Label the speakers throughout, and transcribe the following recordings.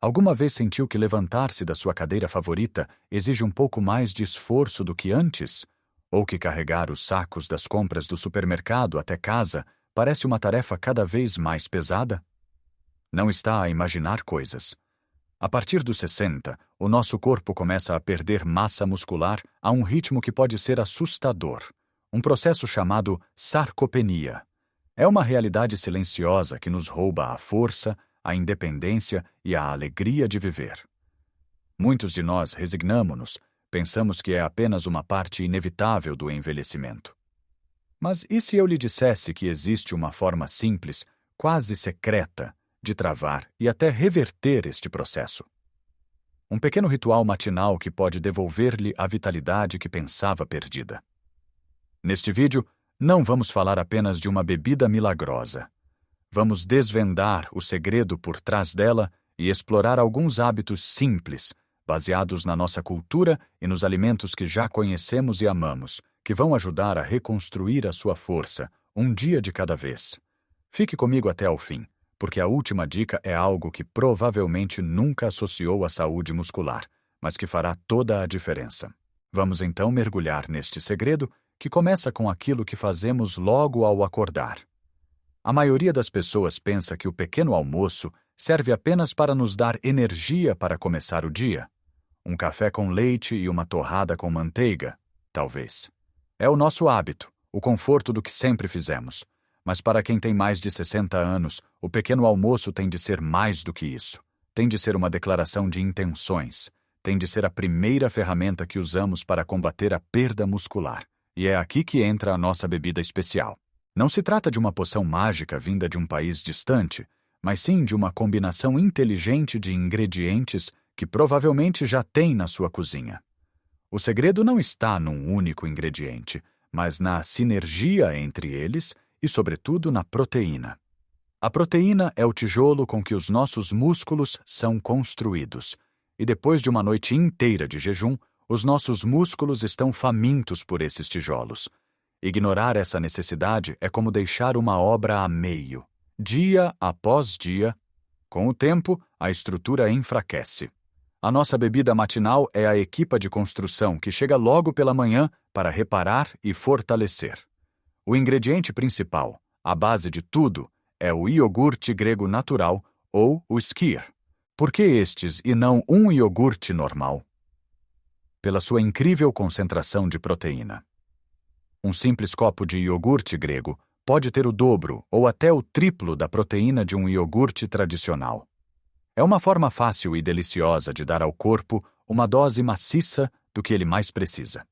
Speaker 1: Alguma vez sentiu que levantar-se da sua cadeira favorita exige um pouco mais de esforço do que antes? Ou que carregar os sacos das compras do supermercado até casa parece uma tarefa cada vez mais pesada? Não está a imaginar coisas. A partir dos 60, o nosso corpo começa a perder massa muscular a um ritmo que pode ser assustador, um processo chamado sarcopenia. É uma realidade silenciosa que nos rouba a força, a independência e a alegria de viver. Muitos de nós resignamo-nos, pensamos que é apenas uma parte inevitável do envelhecimento. Mas e se eu lhe dissesse que existe uma forma simples, quase secreta, de travar e até reverter este processo? Um pequeno ritual matinal que pode devolver-lhe a vitalidade que pensava perdida. Neste vídeo, não vamos falar apenas de uma bebida milagrosa. Vamos desvendar o segredo por trás dela e explorar alguns hábitos simples, baseados na nossa cultura e nos alimentos que já conhecemos e amamos, que vão ajudar a reconstruir a sua força, um dia de cada vez. Fique comigo até ao fim, porque a última dica é algo que provavelmente nunca associou à saúde muscular, mas que fará toda a diferença. Vamos então mergulhar neste segredo, que começa com aquilo que fazemos logo ao acordar. A maioria das pessoas pensa que o pequeno almoço serve apenas para nos dar energia para começar o dia. Um café com leite e uma torrada com manteiga, talvez. É o nosso hábito, o conforto do que sempre fizemos. Mas para quem tem mais de 60 anos, o pequeno almoço tem de ser mais do que isso. Tem de ser uma declaração de intenções. Tem de ser a primeira ferramenta que usamos para combater a perda muscular. E é aqui que entra a nossa bebida especial. Não se trata de uma poção mágica vinda de um país distante, mas sim de uma combinação inteligente de ingredientes que provavelmente já tem na sua cozinha. O segredo não está num único ingrediente, mas na sinergia entre eles e, sobretudo, na proteína. A proteína é o tijolo com que os nossos músculos são construídos, e depois de uma noite inteira de jejum, os nossos músculos estão famintos por esses tijolos. Ignorar essa necessidade é como deixar uma obra a meio. Dia após dia, com o tempo, a estrutura enfraquece. A nossa bebida matinal é a equipa de construção que chega logo pela manhã para reparar e fortalecer. O ingrediente principal, a base de tudo, é o iogurte grego natural ou o skyr. Por que estes e não um iogurte normal? Pela sua incrível concentração de proteína. Um simples copo de iogurte grego pode ter o dobro ou até o triplo da proteína de um iogurte tradicional. É uma forma fácil e deliciosa de dar ao corpo uma dose maciça do que ele mais precisa.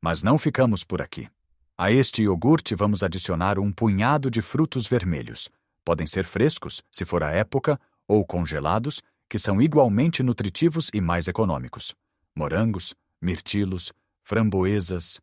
Speaker 1: Mas não ficamos por aqui. A este iogurte vamos adicionar um punhado de frutos vermelhos. Podem ser frescos, se for a época, ou congelados, que são igualmente nutritivos e mais econômicos. Morangos, mirtilos, framboesas.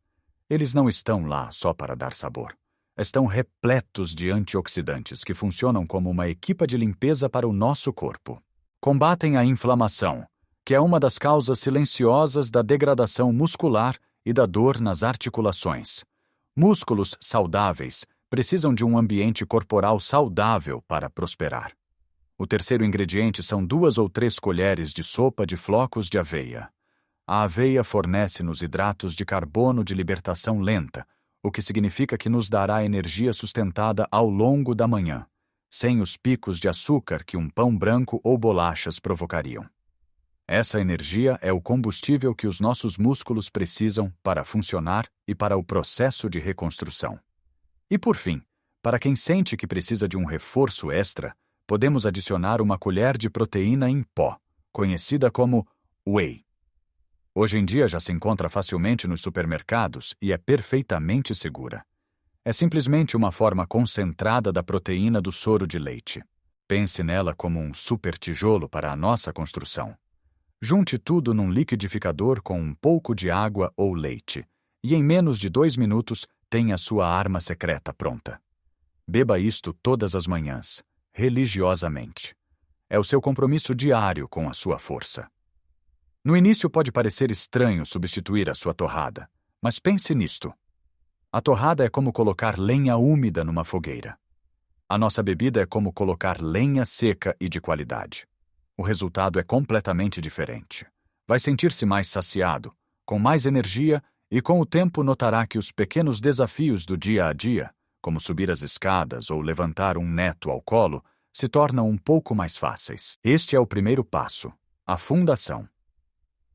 Speaker 1: Eles não estão lá só para dar sabor. Estão repletos de antioxidantes que funcionam como uma equipa de limpeza para o nosso corpo. Combatem a inflamação, que é uma das causas silenciosas da degradação muscular e da dor nas articulações. Músculos saudáveis precisam de um ambiente corporal saudável para prosperar. O terceiro ingrediente são 2 ou 3 colheres de sopa de flocos de aveia. A aveia fornece-nos hidratos de carbono de libertação lenta, o que significa que nos dará energia sustentada ao longo da manhã, sem os picos de açúcar que um pão branco ou bolachas provocariam. Essa energia é o combustível que os nossos músculos precisam para funcionar e para o processo de reconstrução. E por fim, para quem sente que precisa de um reforço extra, podemos adicionar uma colher de proteína em pó, conhecida como whey. Hoje em dia já se encontra facilmente nos supermercados e é perfeitamente segura. É simplesmente uma forma concentrada da proteína do soro de leite. Pense nela como um super tijolo para a nossa construção. Junte tudo num liquidificador com um pouco de água ou leite, e em menos de 2 minutos tem a sua arma secreta pronta. Beba isto todas as manhãs, religiosamente. É o seu compromisso diário com a sua força. No início pode parecer estranho substituir a sua torrada, mas pense nisto. A torrada é como colocar lenha úmida numa fogueira. A nossa bebida é como colocar lenha seca e de qualidade. o resultado é completamente diferente. Vai sentir-se mais saciado, com mais energia e com o tempo notará que os pequenos desafios do dia a dia, como subir as escadas ou levantar um neto ao colo, se tornam um pouco mais fáceis. Este é o primeiro passo, a fundação.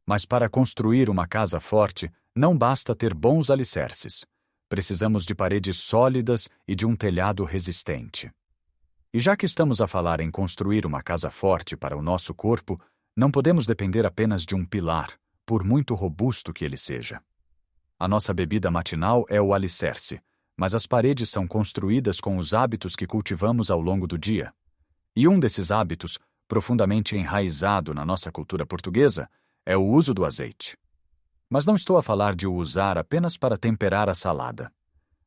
Speaker 1: Mas para construir uma casa forte, não basta ter bons alicerces. Precisamos de paredes sólidas e de um telhado resistente. E já que estamos a falar em construir uma casa forte para o nosso corpo, não podemos depender apenas de um pilar, por muito robusto que ele seja. A nossa bebida matinal é o alicerce, mas as paredes são construídas com os hábitos que cultivamos ao longo do dia. E um desses hábitos, profundamente enraizado na nossa cultura portuguesa, é o uso do azeite. Mas não estou a falar de o usar apenas para temperar a salada.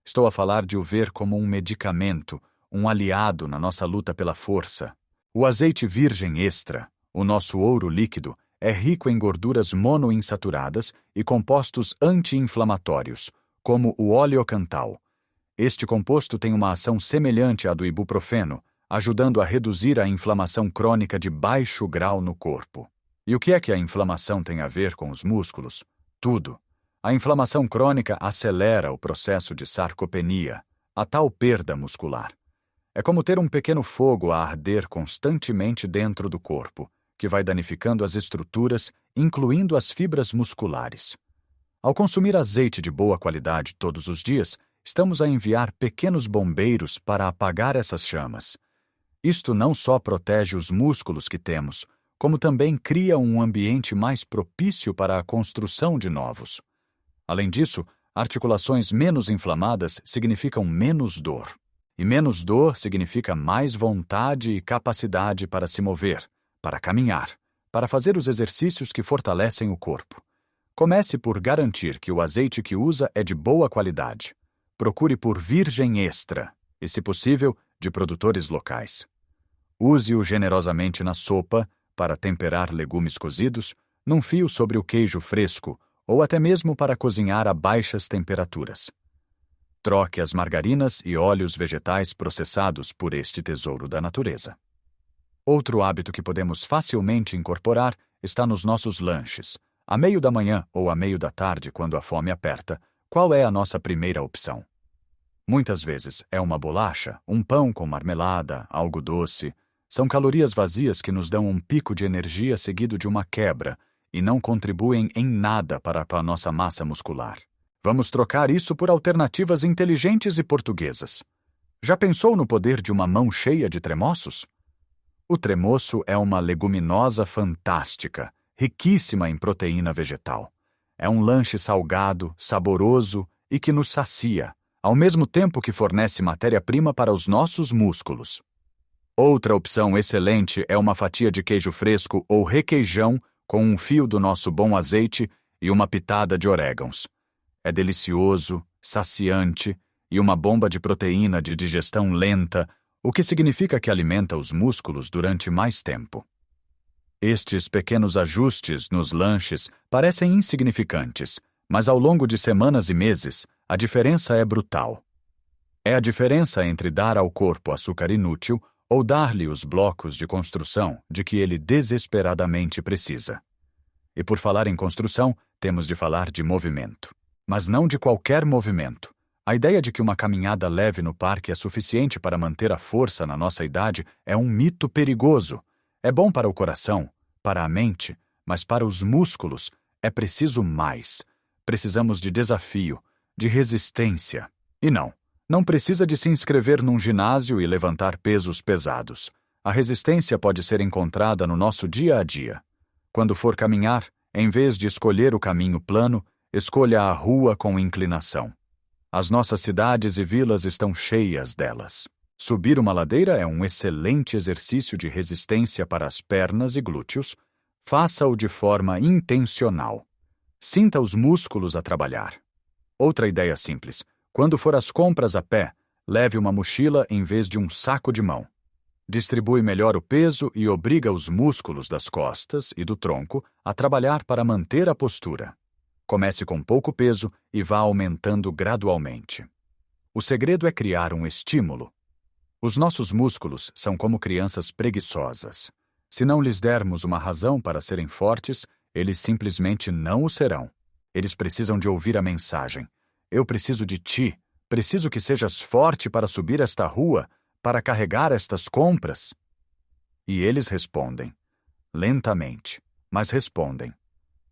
Speaker 1: Estou a falar de o ver como um medicamento, um aliado na nossa luta pela força. O azeite virgem extra, o nosso ouro líquido, é rico em gorduras monoinsaturadas e compostos anti-inflamatórios, como o oleocantal. Este composto tem uma ação semelhante à do ibuprofeno, ajudando a reduzir a inflamação crônica de baixo grau no corpo. E o que é que a inflamação tem a ver com os músculos? Tudo. A inflamação crônica acelera o processo de sarcopenia, a tal perda muscular. É como ter um pequeno fogo a arder constantemente dentro do corpo, que vai danificando as estruturas, incluindo as fibras musculares. Ao consumir azeite de boa qualidade todos os dias, estamos a enviar pequenos bombeiros para apagar essas chamas. Isto não só protege os músculos que temos, como também cria um ambiente mais propício para a construção de novos. Além disso, articulações menos inflamadas significam menos dor. E menos dor significa mais vontade e capacidade para se mover, para caminhar, para fazer os exercícios que fortalecem o corpo. Comece por garantir que o azeite que usa é de boa qualidade. Procure por virgem extra e, se possível, de produtores locais. Use-o generosamente na sopa, para temperar legumes cozidos, num fio sobre o queijo fresco ou até mesmo para cozinhar a baixas temperaturas. Troque as margarinas e óleos vegetais processados por este tesouro da natureza. Outro hábito que podemos facilmente incorporar está nos nossos lanches. A meio da manhã ou a meio da tarde, quando a fome aperta, qual é a nossa primeira opção? Muitas vezes é uma bolacha, um pão com marmelada, algo doce. São calorias vazias que nos dão um pico de energia seguido de uma quebra e não contribuem em nada para a nossa massa muscular. Vamos trocar isso por alternativas inteligentes e portuguesas. Já pensou no poder de uma mão cheia de tremoços? O tremoço é uma leguminosa fantástica, riquíssima em proteína vegetal. É um lanche salgado, saboroso e que nos sacia, ao mesmo tempo que fornece matéria-prima para os nossos músculos. Outra opção excelente é uma fatia de queijo fresco ou requeijão com um fio do nosso bom azeite e uma pitada de orégãos. É delicioso, saciante e uma bomba de proteína de digestão lenta, o que significa que alimenta os músculos durante mais tempo. Estes pequenos ajustes nos lanches parecem insignificantes, mas ao longo de semanas e meses, a diferença é brutal. É a diferença entre dar ao corpo açúcar inútil ou dar-lhe os blocos de construção de que ele desesperadamente precisa. E por falar em construção, temos de falar de movimento. Mas não de qualquer movimento. A ideia de que uma caminhada leve no parque é suficiente para manter a força na nossa idade é um mito perigoso. É bom para o coração, para a mente, mas para os músculos é preciso mais. Precisamos de desafio, de resistência. E não precisa de se inscrever num ginásio e levantar pesos pesados. A resistência pode ser encontrada no nosso dia a dia. Quando for caminhar, em vez de escolher o caminho plano, escolha a rua com inclinação. As nossas cidades e vilas estão cheias delas. Subir uma ladeira é um excelente exercício de resistência para as pernas e glúteos. Faça-o de forma intencional. Sinta os músculos a trabalhar. Outra ideia simples. Quando for às compras a pé, leve uma mochila em vez de um saco de mão. Distribui melhor o peso e obriga os músculos das costas e do tronco a trabalhar para manter a postura. Comece com pouco peso e vá aumentando gradualmente. O segredo é criar um estímulo. Os nossos músculos são como crianças preguiçosas. Se não lhes dermos uma razão para serem fortes, eles simplesmente não o serão. Eles precisam de ouvir a mensagem. Eu preciso de ti. Preciso que sejas forte para subir esta rua, para carregar estas compras. E eles respondem. Lentamente, mas respondem.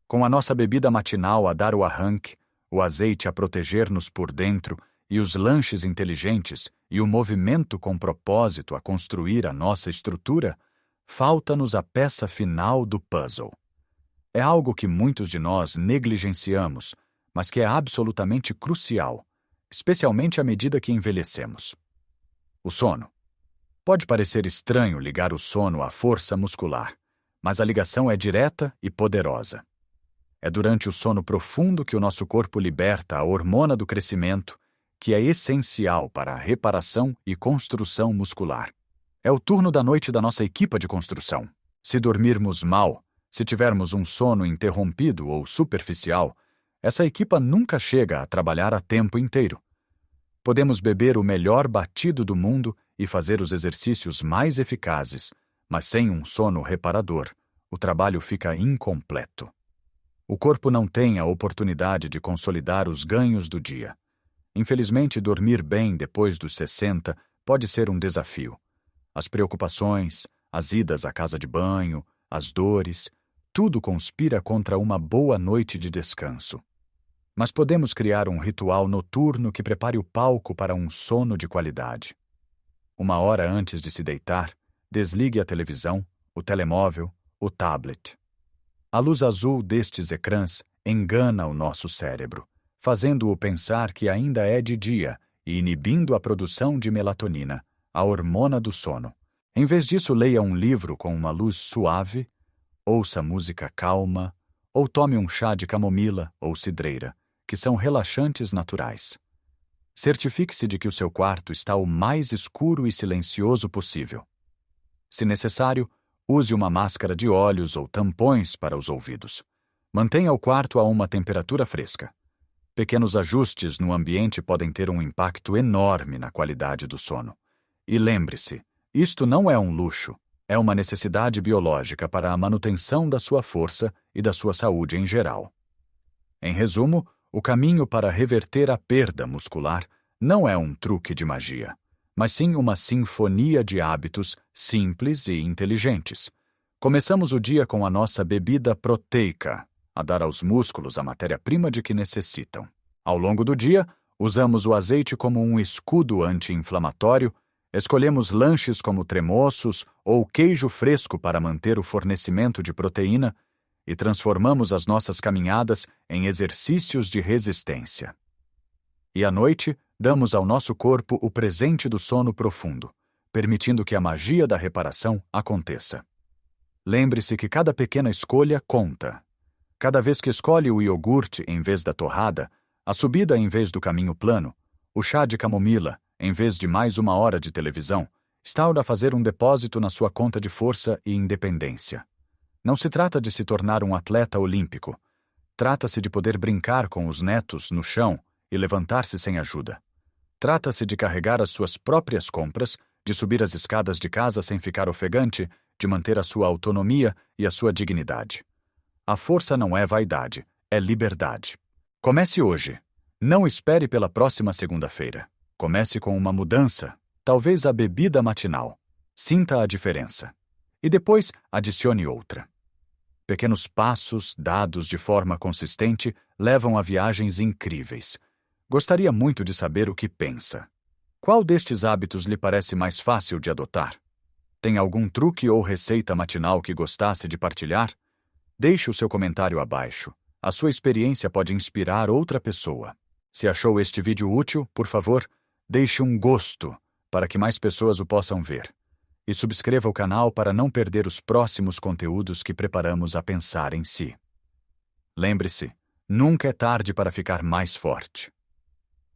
Speaker 1: Com a nossa bebida matinal a dar o arranque, o azeite a proteger-nos por dentro e os lanches inteligentes e o movimento com propósito a construir a nossa estrutura, falta-nos a peça final do puzzle. É algo que muitos de nós negligenciamos, mas que é absolutamente crucial, especialmente à medida que envelhecemos. O sono. Pode parecer estranho ligar o sono à força muscular, mas a ligação é direta e poderosa. É durante o sono profundo que o nosso corpo liberta a hormona do crescimento, que é essencial para a reparação e construção muscular. É o turno da noite da nossa equipa de construção. Se dormirmos mal, se tivermos um sono interrompido ou superficial, essa equipa nunca chega a trabalhar a tempo inteiro. Podemos beber o melhor batido do mundo e fazer os exercícios mais eficazes, mas sem um sono reparador, o trabalho fica incompleto. O corpo não tem a oportunidade de consolidar os ganhos do dia. Infelizmente, dormir bem depois dos 60 pode ser um desafio. As preocupações, as idas à casa de banho, as dores, tudo conspira contra uma boa noite de descanso. Mas podemos criar um ritual noturno que prepare o palco para um sono de qualidade. 1 hora antes de se deitar, desligue a televisão, o telemóvel, o tablet. A luz azul destes ecrãs engana o nosso cérebro, fazendo-o pensar que ainda é de dia e inibindo a produção de melatonina, a hormona do sono. Em vez disso, leia um livro com uma luz suave, ouça música calma, ou tome um chá de camomila ou cidreira, que são relaxantes naturais. Certifique-se de que o seu quarto está o mais escuro e silencioso possível. Se necessário, use uma máscara de olhos ou tampões para os ouvidos. Mantenha o quarto a uma temperatura fresca. Pequenos ajustes no ambiente podem ter um impacto enorme na qualidade do sono. E lembre-se, isto não é um luxo, é uma necessidade biológica para a manutenção da sua força e da sua saúde em geral. Em resumo, o caminho para reverter a perda muscular não é um truque de magia, mas sim uma sinfonia de hábitos simples e inteligentes. Começamos o dia com a nossa bebida proteica, a dar aos músculos a matéria-prima de que necessitam. Ao longo do dia, usamos o azeite como um escudo anti-inflamatório, escolhemos lanches como tremoços ou queijo fresco para manter o fornecimento de proteína e transformamos as nossas caminhadas em exercícios de resistência. E à noite, damos ao nosso corpo o presente do sono profundo, permitindo que a magia da reparação aconteça. Lembre-se que cada pequena escolha conta. Cada vez que escolhe o iogurte em vez da torrada, a subida em vez do caminho plano, o chá de camomila em vez de mais 1 hora de televisão, está a fazer um depósito na sua conta de força e independência. Não se trata de se tornar um atleta olímpico. Trata-se de poder brincar com os netos no chão e levantar-se sem ajuda. Trata-se de carregar as suas próprias compras, de subir as escadas de casa sem ficar ofegante, de manter a sua autonomia e a sua dignidade. A força não é vaidade, é liberdade. Comece hoje. Não espere pela próxima segunda-feira. Comece com uma mudança, talvez a bebida matinal. Sinta a diferença. E depois adicione outra. Pequenos passos, dados de forma consistente, levam a viagens incríveis. Gostaria muito de saber o que pensa. Qual destes hábitos lhe parece mais fácil de adotar? Tem algum truque ou receita matinal que gostasse de partilhar? Deixe o seu comentário abaixo. A sua experiência pode inspirar outra pessoa. Se achou este vídeo útil, por favor, deixe um gosto para que mais pessoas o possam ver. E subscreva o canal para não perder os próximos conteúdos que preparamos a pensar em si. Lembre-se, nunca é tarde para ficar mais forte.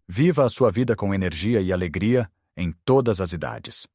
Speaker 1: Viva a sua vida com energia e alegria em todas as idades.